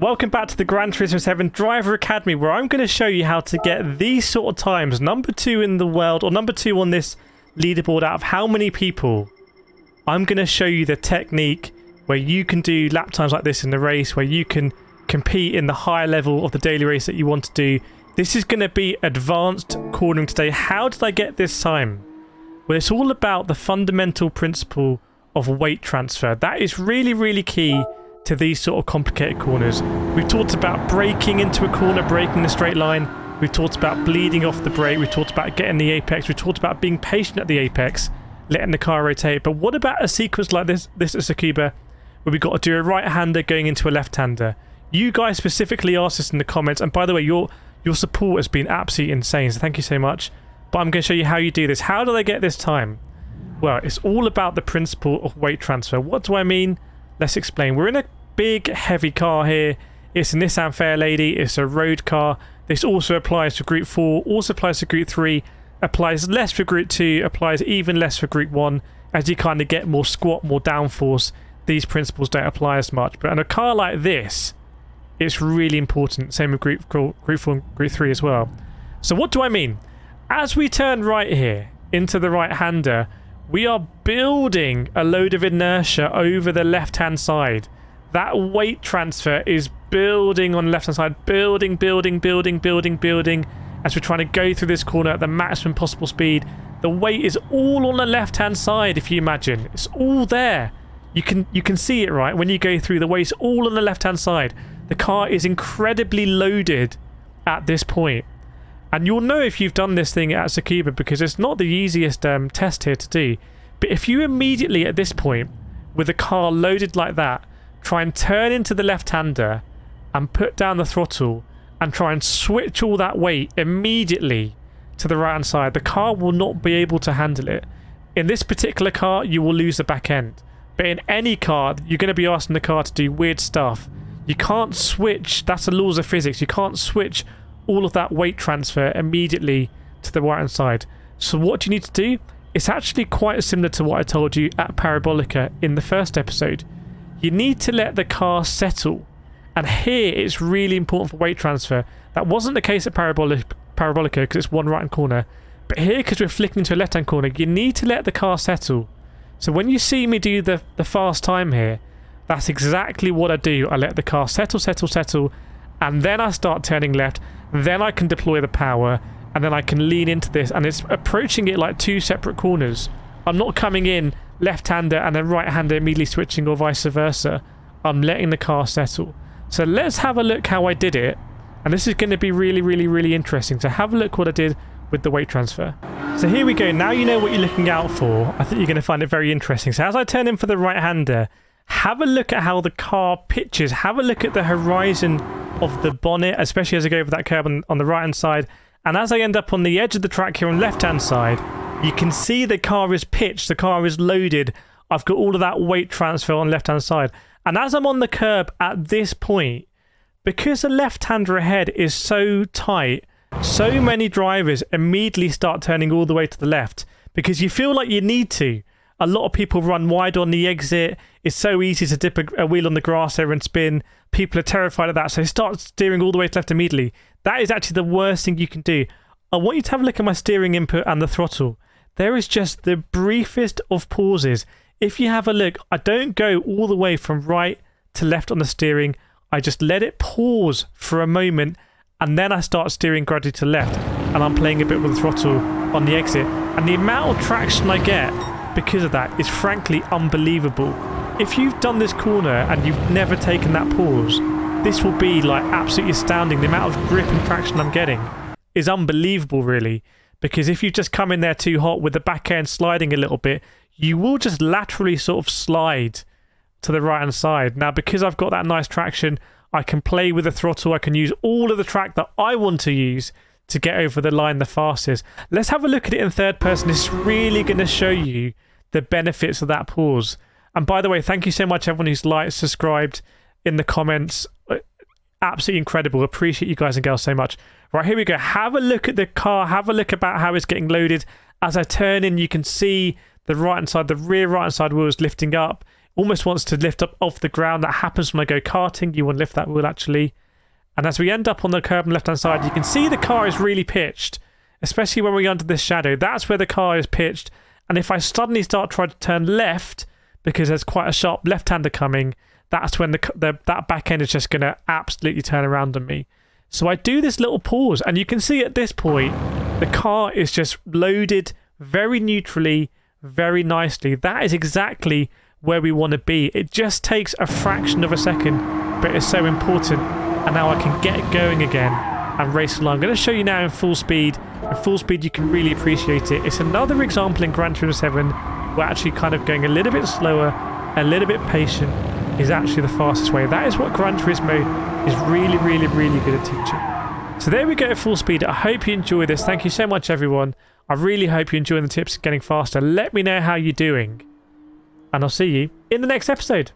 Welcome back to the Gran Turismo 7 Driver Academy, where I'm going to show you how to get these sort of times, number 2 in the world, or number 2 on this leaderboard out of how many people. I'm going to show you the technique where you can do lap times like this in the race, where you can compete in the higher level of the daily race that you want to do. This is going to be advanced cornering today. How did I get this time? Well, it's all about the fundamental principle of weight transfer. That is really, really key to these sort of complicated corners. We've talked about braking into a corner, braking in a straight line. We've talked about bleeding off the brake. We've talked about getting the apex. We've talked about being patient at the apex, letting the car rotate. But what about a sequence like this at Tsukuba, where we've got to do a right-hander going into a left-hander? You guys specifically asked this in the comments, and by the way, your support has been absolutely insane, so thank you so much. But I'm going to show you how you do this. How do they get this time? Well, it's all about the principle of weight transfer. What do I mean? Let's explain. We're in a big, heavy car here. It's a Nissan Fairlady. It's a road car. This also applies for Group 4, also applies to Group 3, applies less for Group 2, applies even less for Group 1. As you kind of get more squat, more downforce, these principles don't apply as much. But in a car like this, it's really important. Same with Group 4 and Group 3 as well. So what do I mean? As we turn right here into the right-hander, we are building a load of inertia over the left-hand side. That weight transfer is building on the left-hand side. Building, as we're trying to go through this corner at the maximum possible speed. The weight is all on the left-hand side, if you imagine. It's all there. You can see it, right? When you go through, the weight's all on the left-hand side. The car is incredibly loaded at this point. And you'll know if you've done this thing at Tsukuba, because it's not the easiest test here to do. But if you immediately at this point, with the car loaded like that, try and turn into the left-hander and put down the throttle and try and switch all that weight immediately to the right-hand side, the car will not be able to handle it. In this particular car, you will lose the back end. But in any car, you're going to be asking the car to do weird stuff. You can't switch. That's the laws of physics. You can't switch all of that weight transfer immediately to the right-hand side. So what do you need to do? It's actually quite similar to what I told you at Parabolica in the first episode. You need to let the car settle. And here it's really important for weight transfer. That wasn't the case at Parabolica because it's one right-hand corner. But here, because we're flicking to a left-hand corner, you need to let the car settle. So when you see me do the fast time here, that's exactly what I do. I let the car settle, and then I start turning left. Then I can deploy the power, and then I can lean into this, and it's approaching it like two separate corners. I'm not coming in left-hander and then right-hander immediately switching, or vice versa. I'm letting the car settle. So let's have a look how I did it, and this is going to be really, really, really interesting. So have a look what I did with the weight transfer. So here we go. Now you know what you're looking out for. I think you're going to find it very interesting. So as I turn in for the right-hander, have a look at how the car pitches. Have a look at the horizon of the bonnet, especially as I go over that curb on the right-hand side. And as I end up on the edge of the track here on the left-hand side, you can see the car is pitched, the car is loaded. I've got all of that weight transfer on the left-hand side. And as I'm on the curb at this point, because the left-hander ahead is so tight, so many drivers immediately start turning all the way to the left because you feel like you need to. A lot of people run wide on the exit. It's so easy to dip a wheel on the grass there and spin. People are terrified of that, so they start steering all the way to left immediately. That is actually the worst thing you can do. I want you to have a look at my steering input and the throttle. There is just the briefest of pauses. If you have a look, I don't go all the way from right to left on the steering. I just let it pause for a moment, and then I start steering gradually to left, and I'm playing a bit with the throttle on the exit. And the amount of traction I get because of that is frankly unbelievable. If you've done this corner and you've never taken that pause, this will be like absolutely astounding. The amount of grip and traction I'm getting is unbelievable, really, because if you just come in there too hot with the back end sliding a little bit, you will just laterally sort of slide to the right hand side. Now, because I've got that nice traction, I can play with the throttle. I can use all of the track that I want to use to get over the line the fastest. Let's have a look at it in third person. It's really going to show you the benefits of that pause. And by the way, thank you so much everyone who's liked, subscribed in the comments. Absolutely incredible. Appreciate you guys and girls so much. Right, here we go. Have a look at the car. Have a look about how it's getting loaded. As I turn in, you can see the right hand side, the rear right hand side wheels lifting up. almost wants to lift up off the ground. That happens when I go karting. You want to lift that wheel actually. And as we end up on the curb on the left-hand side, you can see the car is really pitched, especially when we're under this shadow. That's where the car is pitched. And if I suddenly start trying to turn left, because there's quite a sharp left-hander coming, that's when that back end is just going to absolutely turn around on me. So I do this little pause, and you can see at this point, the car is just loaded very neutrally, very nicely. That is exactly where we want to be. It just takes a fraction of a second, but it's so important. And now I can get going again and race along. I'm going to show you now in full speed. In full speed, you can really appreciate it. It's another example in Gran Turismo 7 where actually kind of going a little bit slower, a little bit patient is actually the fastest way. That is what Gran Turismo is really, really, really good at teaching. So there we go at full speed. I hope you enjoy this. Thank you so much, everyone. I really hope you're enjoying the tips of getting faster. Let me know how you're doing. And I'll see you in the next episode.